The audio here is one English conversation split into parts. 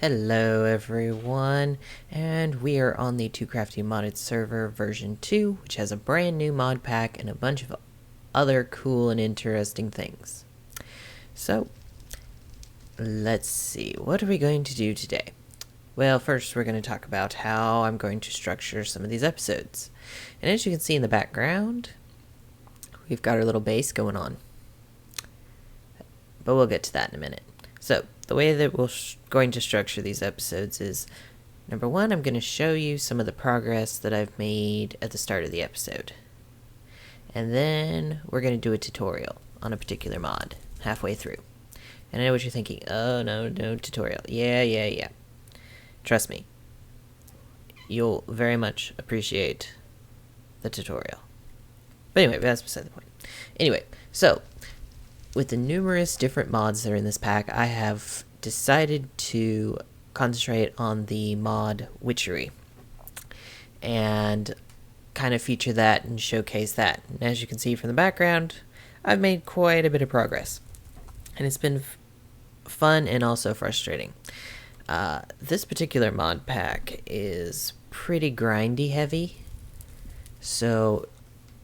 Hello everyone, and we are on the TooCrafty Modded server version 2, which has a brand new mod pack and a bunch of other cool and interesting things. So, let's see, what are we going to do today? Well, first we're going to talk about how I'm going to structure some of these episodes. And as you can see in the background, we've got our little base going on. But we'll get to that in a minute. So, the way that we're going to structure these episodes is, number one, I'm going to show you some of the progress that I've made at the start of the episode. And then we're going to do a tutorial on a particular mod halfway through. And I know what you're thinking, oh no tutorial. Yeah. Trust me, you'll very much appreciate the tutorial. But anyway, that's beside the point. Anyway, so with the numerous different mods that are in this pack, I have decided to concentrate on the mod Witchery and kind of feature that and showcase that. And as you can see from the background, I've made quite a bit of progress. And it's been fun and also frustrating. This particular mod pack is pretty grindy heavy, so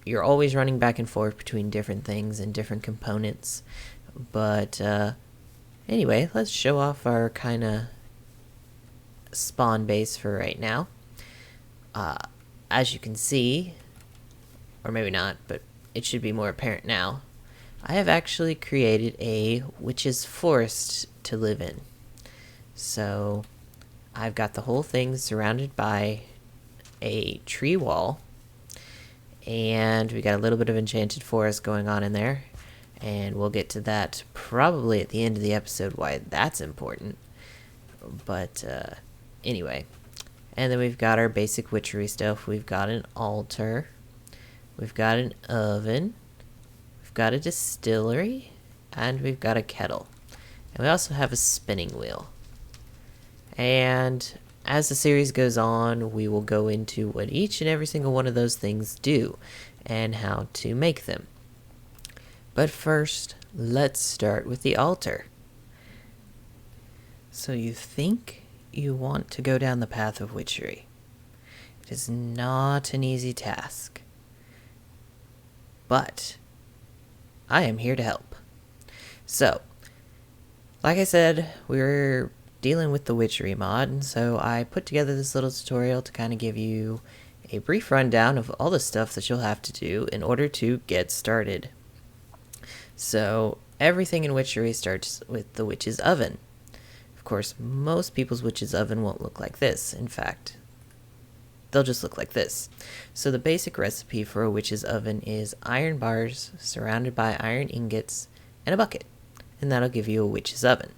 you're always running back and forth between different things and different components. But anyway, let's show off our kind of spawn base for right now. As you can see, or maybe not, but it should be more apparent now, I have actually created a witch's forest to live in. So I've got the whole thing surrounded by a tree wall, and we got a little bit of enchanted forest going on in there, and we'll get to that probably at the end of the episode, why that's important. But anyway, and then we've got our basic witchery stuff. We've got an altar, we've got an oven, we've got a distillery, and we've got a kettle, and we also have a spinning wheel. And as the series goes on, we will go into what each and every single one of those things do and how to make them. But first, let's start with the altar. So you think you want to go down the path of witchery. It is not an easy task. But I am here to help. So, like I said, we're dealing with the Witchery mod, and so I put together this little tutorial to kind of give you a brief rundown of all the stuff that you'll have to do in order to get started. So everything in Witchery starts with the witch's oven. Of course, most people's witch's oven won't look like this. In fact, they'll just look like this. So the basic recipe for a witch's oven is iron bars surrounded by iron ingots and a bucket, and that'll give you a witch's oven.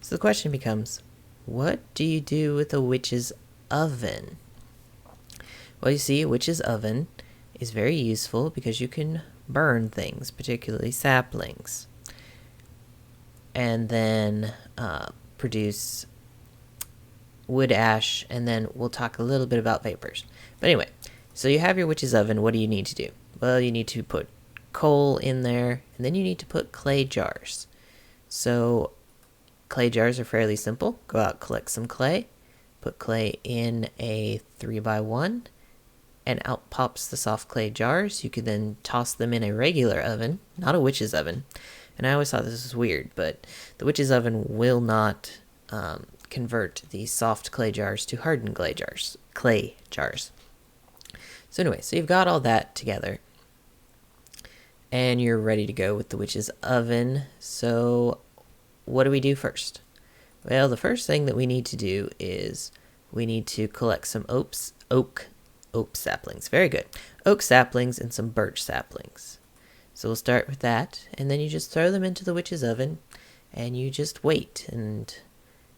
So the question becomes, what do you do with a witch's oven? Well, you see, a witch's oven is very useful because you can burn things, particularly saplings, and then produce wood ash, and then we'll talk a little bit about vapors. But anyway, so you have your witch's oven. What do you need to do? Well, you need to put coal in there, and then you need to put clay jars. So clay jars are fairly simple. Go out, collect some clay, put clay in a 3x1, and out pops the soft clay jars. You could then toss them in a regular oven, not a witch's oven. And I always thought this was weird, but the witch's oven will not convert the soft clay jars to hardened clay jars. So anyway, so you've got all that together, and you're ready to go with the witch's oven. So what do we do first? Well, the first thing that we need to do is we need to collect some oak saplings. Very good. Oak saplings and some birch saplings. So we'll start with that, and then you just throw them into the witch's oven, and you just wait, and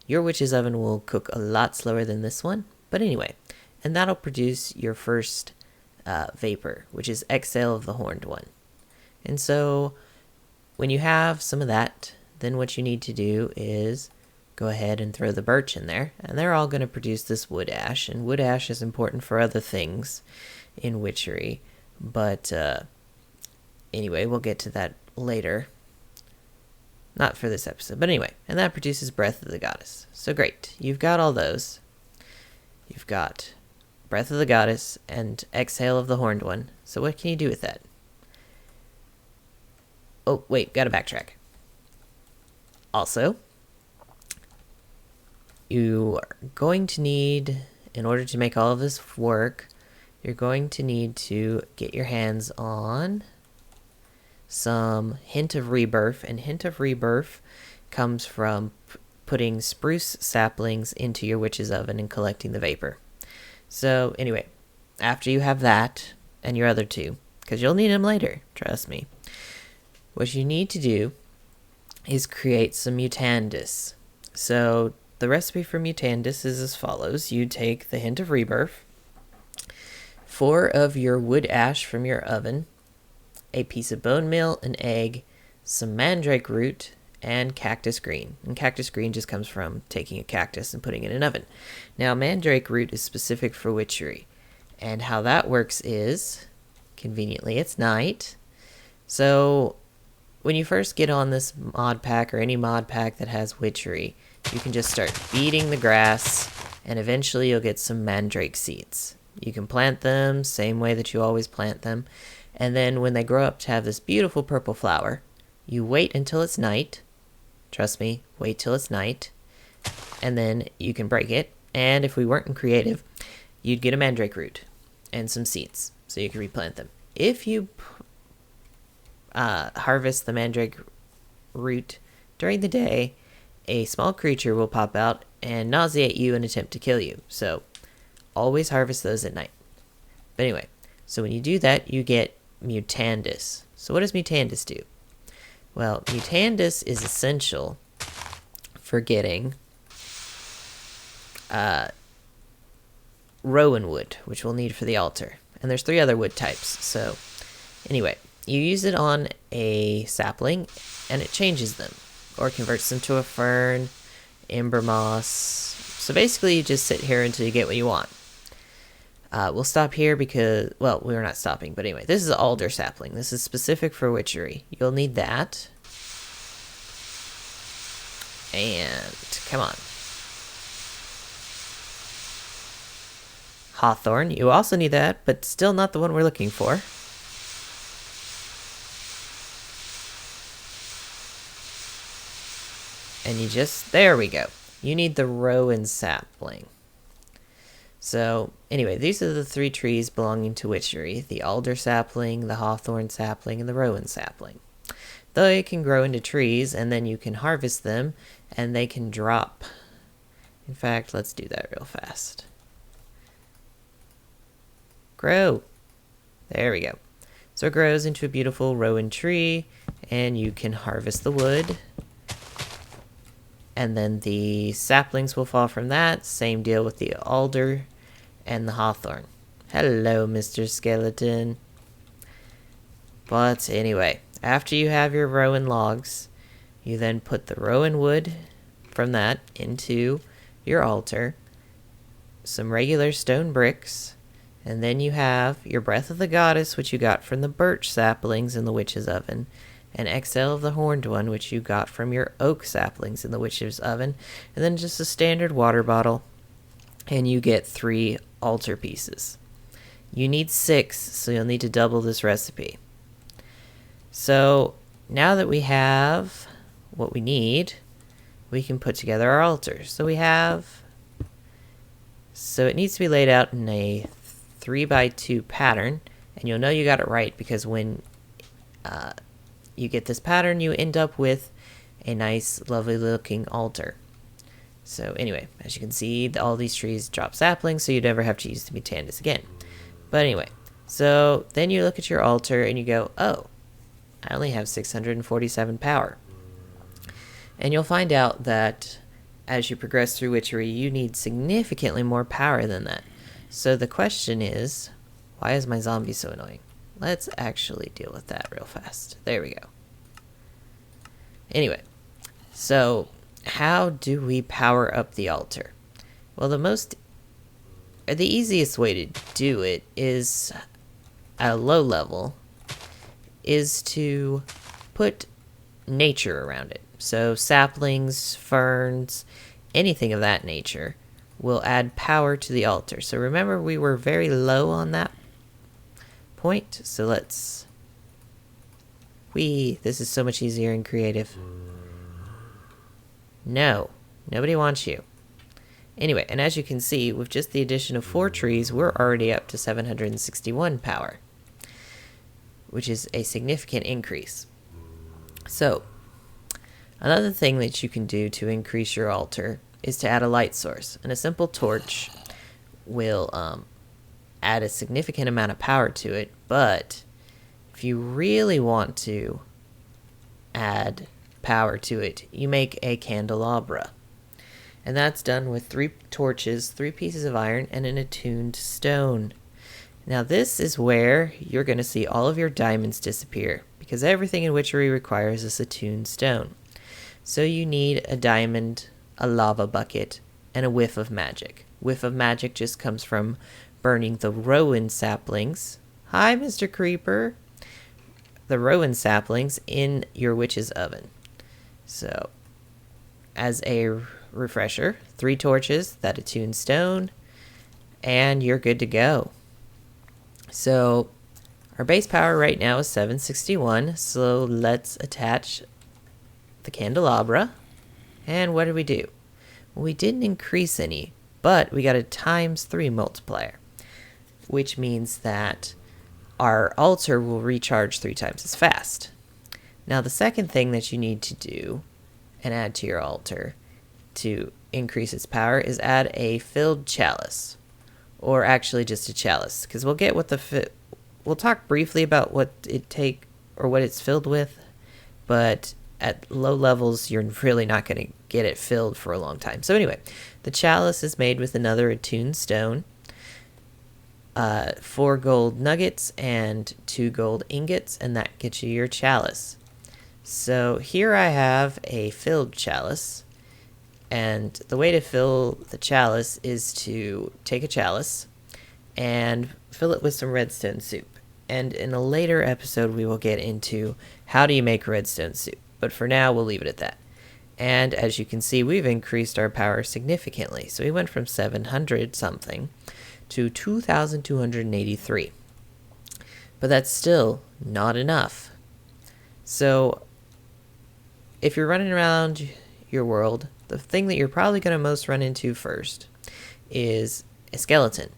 your witch's oven will cook a lot slower than this one. But anyway, and that'll produce your first vapor, which is exhale of the horned one. And so when you have some of that, then what you need to do is go ahead and throw the birch in there, and they're all going to produce this wood ash, and wood ash is important for other things in witchery, but anyway, we'll get to that later. Not for this episode, but anyway. And that produces Breath of the Goddess. So great. You've got all those. You've got Breath of the Goddess and Exhale of the Horned One. So what can you do with that? Oh, wait, gotta backtrack. Also, you are going to need, in order to make all of this work, you're going to need to get your hands on some Hint of Rebirth. And Hint of Rebirth comes from putting spruce saplings into your witch's oven and collecting the vapor. So anyway, after you have that and your other two, because you'll need them later, trust me, what you need to do is create some mutandis. So the recipe for mutandis is as follows. You take the Hint of Rebirth, 4 of your wood ash from your oven, a piece of bone meal, an egg, some mandrake root, and cactus green. And cactus green just comes from taking a cactus and putting it in an oven. Now, mandrake root is specific for witchery. And how that works is, conveniently, it's night. So when you first get on this mod pack or any mod pack that has witchery, you can just start beating the grass, and eventually you'll get some mandrake seeds. You can plant them same way that you always plant them, and then when they grow up to have this beautiful purple flower, you wait until it's night. Trust me, wait till it's night, and then you can break it. And if we weren't creative, you'd get a mandrake root and some seeds, so you can replant them. If you harvest the mandrake root during the day, a small creature will pop out and nauseate you and attempt to kill you. So always harvest those at night. But anyway, so when you do that, you get mutandis. So what does mutandis do? Well, mutandis is essential for getting rowan wood, which we'll need for the altar. And there's 3 other wood types. So anyway, you use it on a sapling and it changes them or converts them to a fern, ember moss. So basically you just sit here until you get what you want. We'll stop here because, well, we're not stopping, but anyway, this is an alder sapling. This is specific for witchery. You'll need that. And, come on. Hawthorn, you also need that, but still not the one we're looking for. And you just, there we go. You need the rowan sapling. So, anyway, these are the 3 trees belonging to witchery. The alder sapling, the hawthorn sapling, and the rowan sapling. They can grow into trees, and then you can harvest them, and they can drop. In fact, let's do that real fast. Grow. There we go. So it grows into a beautiful rowan tree, and you can harvest the wood. And then the saplings will fall from that. Same deal with the alder and the hawthorn. Hello, Mr. Skeleton. But anyway, after you have your rowan logs, you then put the rowan wood from that into your altar, some regular stone bricks, and then you have your Breath of the Goddess, which you got from the birch saplings in the witch's oven, and Exhale of the Horned One, which you got from your oak saplings in the witch's oven, and then just a standard water bottle, and you get 3 altar pieces. You need 6, so you'll need to double this recipe. So now that we have what we need, we can put together our altar. So it needs to be laid out in a 3x2 pattern, and you'll know you got it right because when you get this pattern, you end up with a nice, lovely looking altar. So anyway, as you can see, all these trees drop saplings, so you never have to use the mutandis again. But anyway, so then you look at your altar and you go, oh, I only have 647 power. And you'll find out that as you progress through witchery, you need significantly more power than that. So the question is, why is my zombie so annoying? Let's actually deal with that real fast. There we go. Anyway, so how do we power up the altar? Well, the easiest way to do it is, at a low level, is to put nature around it. So saplings, ferns, anything of that nature will add power to the altar. So remember, we were very low on that point. So let's... This is so much easier and creative. No, nobody wants you. Anyway, and as you can see, with just the addition of 4 trees, we're already up to 761 power, which is a significant increase. So, another thing that you can do to increase your altar is to add a light source. And a simple torch will add a significant amount of power to it, but if you really want to add power to it, you make a candelabra. And that's done with 3 torches, 3 pieces of iron, and an attuned stone. Now this is where you're going to see all of your diamonds disappear, because everything in Witchery requires this attuned stone. So you need a diamond, a lava bucket, and a whiff of magic. Whiff of magic just comes from burning the rowan saplings. Hi, Mr. Creeper. The rowan saplings in your witch's oven. So, as a refresher, 3 torches, that attuned stone, and you're good to go. So, our base power right now is 761, so let's attach the candelabra. And what did we do? Well, we didn't increase any, but we got a ×3 multiplier, which means that our altar will recharge 3 times as fast. Now, the second thing that you need to do and add to your altar to increase its power is add a filled chalice, or actually just a chalice, because we'll get what we'll talk briefly about what it's filled with, but at low levels you're really not going to get it filled for a long time. So anyway, the chalice is made with another attuned stone, 4 gold nuggets and 2 gold ingots, and that gets you your chalice. So here I have a filled chalice, and the way to fill the chalice is to take a chalice and fill it with some redstone soup. And in a later episode we will get into how do you make redstone soup, but for now we'll leave it at that. And as you can see, we've increased our power significantly. So we went from 700 something to 2,283. But that's still not enough. So if you're running around your world, the thing that you're probably going to most run into first is a skeleton.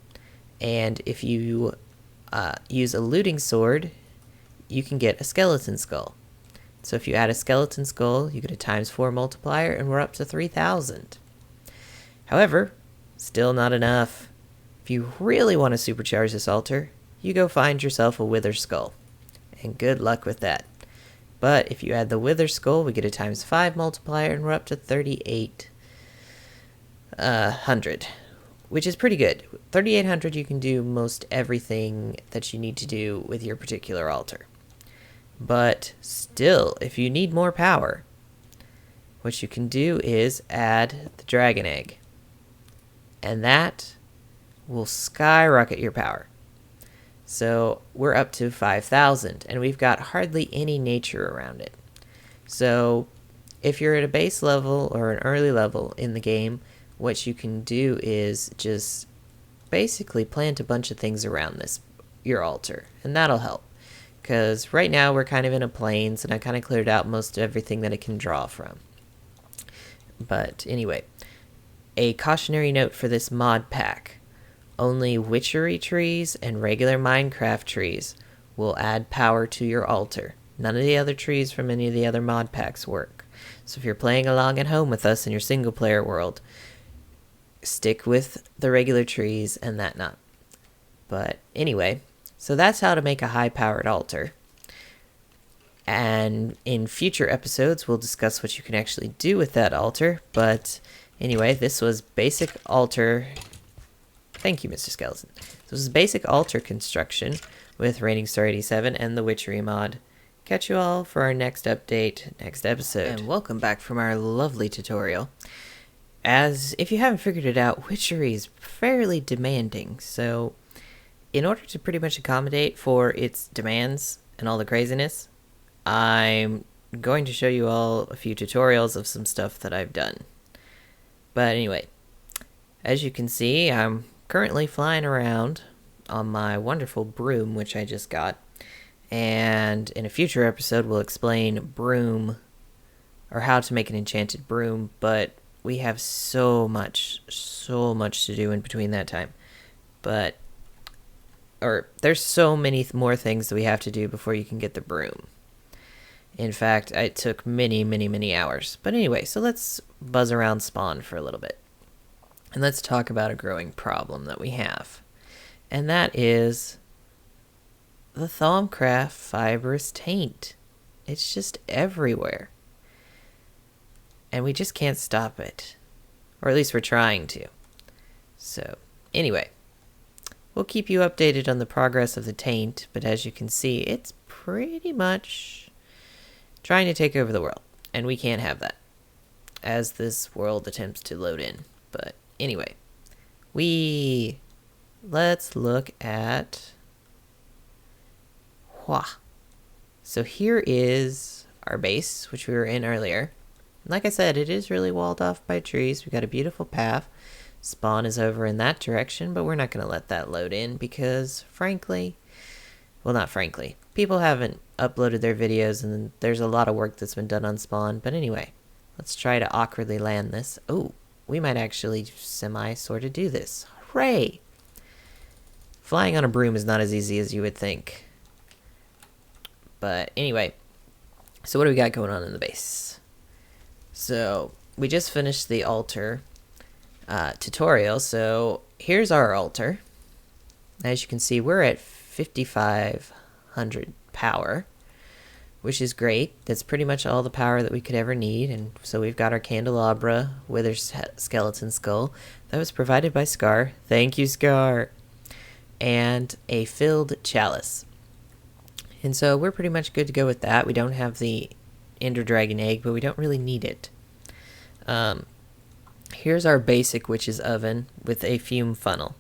And if you use a looting sword, you can get a skeleton skull. So if you add a skeleton skull, you get a ×4 multiplier, and we're up to 3,000. However, still not enough. If you really want to supercharge this altar, you go find yourself a wither skull. And good luck with that. But if you add the wither skull, we get a ×5 multiplier, and we're up to 3,800, which is pretty good. 3,800, you can do most everything that you need to do with your particular altar. But still, if you need more power, what you can do is add the dragon egg. And that will skyrocket your power. So we're up to 5,000, and we've got hardly any nature around it. So if you're at a base level or an early level in the game, what you can do is just basically plant a bunch of things around your altar, and that'll help. Because right now we're kind of in a plains, and I kind of cleared out most everything that it can draw from. But anyway, a cautionary note for this mod pack. Only witchery trees and regular Minecraft trees will add power to your altar. None of the other trees from any of the other mod packs work. So if you're playing along at home with us in your single player world, stick with the regular trees and that not. But anyway, so that's how to make a high-powered altar. And in future episodes, we'll discuss what you can actually do with that altar. But anyway, this was basic altar. Thank you, Mr. Skeleton. This was basic altar construction with Reigning Star 87 and the Witchery Mod. Catch you all for our next update, next episode. And welcome back from our lovely tutorial. As if you haven't figured it out, Witchery is fairly demanding. So in order to pretty much accommodate for its demands and all the craziness, I'm going to show you all a few tutorials of some stuff that I've done. But anyway, as you can see, I'm currently flying around on my wonderful broom, which I just got. And in a future episode, we'll explain broom, or how to make an enchanted broom, but we have so much to do in between that time. There's so many more things that we have to do before you can get the broom. In fact, it took many hours. But anyway, so let's buzz around spawn for a little bit. And let's talk about a growing problem that we have. And that is the Thaumcraft fibrous taint. It's just everywhere. And we just can't stop it. Or at least we're trying to. So, anyway. We'll keep you updated on the progress of the taint, but as you can see, it's pretty much trying to take over the world. And we can't have that, as this world attempts to load in. But anyway, let's look at So here is our base, which we were in earlier. Like I said, it is really walled off by trees. We've got a beautiful path. Spawn is over in that direction, but we're not going to let that load in because, not frankly, people haven't uploaded their videos and there's a lot of work that's been done on spawn. But anyway, let's try to awkwardly land this. Oh, we might actually sort of do this. Hooray! Flying on a broom is not as easy as you would think. But anyway, so what do we got going on in the base? So we just finished the altar tutorial, so here's our altar. As you can see, we're at 5,500 power, which is great. That's pretty much all the power that we could ever need. And so we've got our candelabra with our skeleton skull that was provided by Scar. Thank you, Scar. And a filled chalice. And so we're pretty much good to go with that. We don't have the Ender Dragon egg, but we don't really need it. Here's our basic witch's oven with a fume funnel.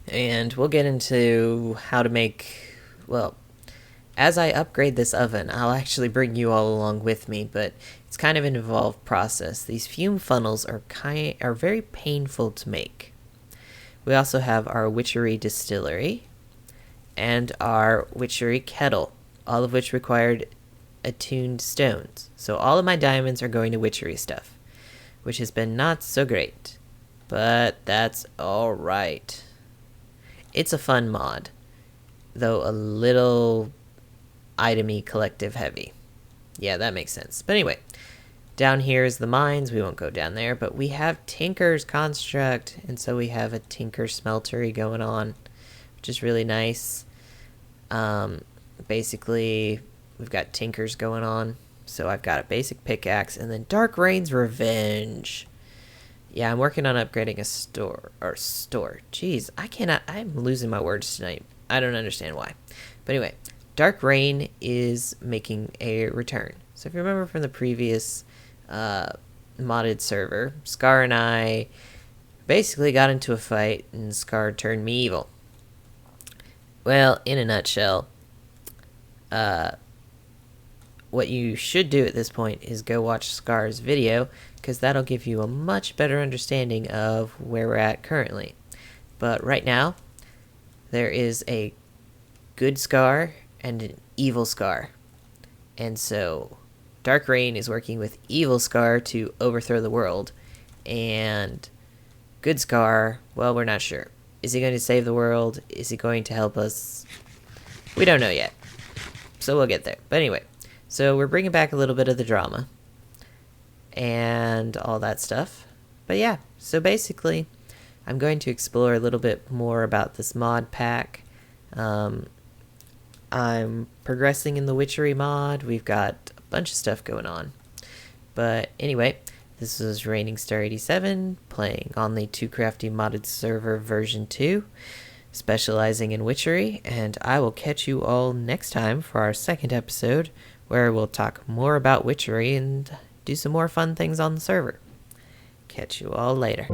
And we'll get into how to make, as I upgrade this oven, I'll actually bring you all along with me, but it's kind of an involved process. These fume funnels are very painful to make. We also have our witchery distillery and our witchery kettle, all of which required attuned stones. So all of my diamonds are going to witchery stuff, which has been not so great, but that's alright. It's a fun mod, though a little itemy collective heavy. Yeah, that makes sense. But anyway, down here is the mines. We won't go down there, but we have Tinker's construct, and so we have a Tinker smeltery going on, which is really nice. Basically, we've got Tinkers going on. So I've got a basic pickaxe, and then Dark Rain's Revenge. Yeah, I'm working on upgrading a store. Jeez, I'm losing my words tonight. I don't understand why. But anyway, Dark Rain is making a return. So if you remember from the previous modded server, Scar and I basically got into a fight, and Scar turned me evil. Well, in a nutshell, what you should do at this point is go watch Scar's video, because that'll give you a much better understanding of where we're at currently. But right now, there is a good Scar and an evil Scar. And so, Dark Rain is working with evil Scar to overthrow the world. And good Scar, well, we're not sure. Is he going to save the world? Is he going to help us? We don't know yet. So we'll get there. But anyway, so we're bringing back a little bit of the drama and all that stuff. But yeah, so basically, I'm going to explore a little bit more about this mod pack. I'm progressing in the Witchery mod. We've got a bunch of stuff going on. But anyway, this is Raining Star 87, playing on the TooCrafty Modded server version 2, specializing in witchery, and I will catch you all next time for our second episode, where we'll talk more about witchery and do some more fun things on the server. Catch you all later.